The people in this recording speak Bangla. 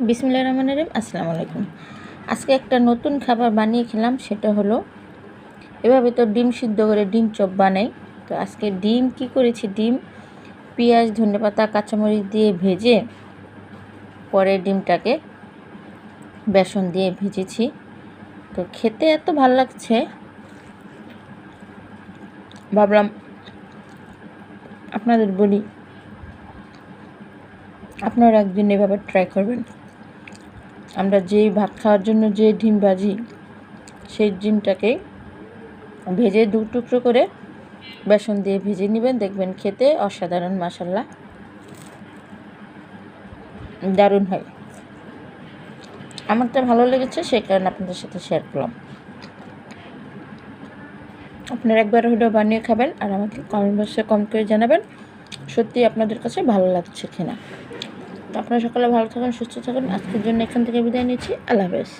বিসমিল্লাহির রহমানির রহিম। আসসালামু আলাইকুম। আজকে একটা নতুন খাবার বানিয়ে খেলাম, সেটা হলো এভাবে তো ডিম সিদ্ধ করে ডিম চপ বানাই। তো আজকে ডিম কি করেছি, ডিম পেঁয়াজ ধনেপাতা কাঁচামরিচ দিয়ে ভেজে পরে ডিমটাকে বেসন দিয়ে ভেজেছি। তো খেতে এত ভালো লাগছে, ভাবলাম আপনাদের বলি, আপনারা একদিন এভাবে ট্রাই করবেন। আমরা যেই ভাত খাওয়ার জন্য যে ডিম ভাজি, সেই ডিমটাকে ভেজে দু টুকরো করে বেসন দিয়ে ভেজে নেবেন, দেখবেন খেতে অসাধারণ, মাশাআল্লাহ দারুণ হয়। আমারটা ভালো লেগেছে, সেই কারণে আপনাদের সাথে শেয়ার করলাম। আপনারা একবার হলেও বানিয়ে খাবেন আর আমাকে কমেন্ট বক্সে কমেন্ট করে জানাবেন সত্যি আপনাদের কাছে ভালো লাগছে কিনা। আপনারা সকালে ভালো থাকুন, সুস্থ থাকুন। আজকের জন্য এখান থেকে বিদায় নিচ্ছি। আল্লাহ হাফেজ।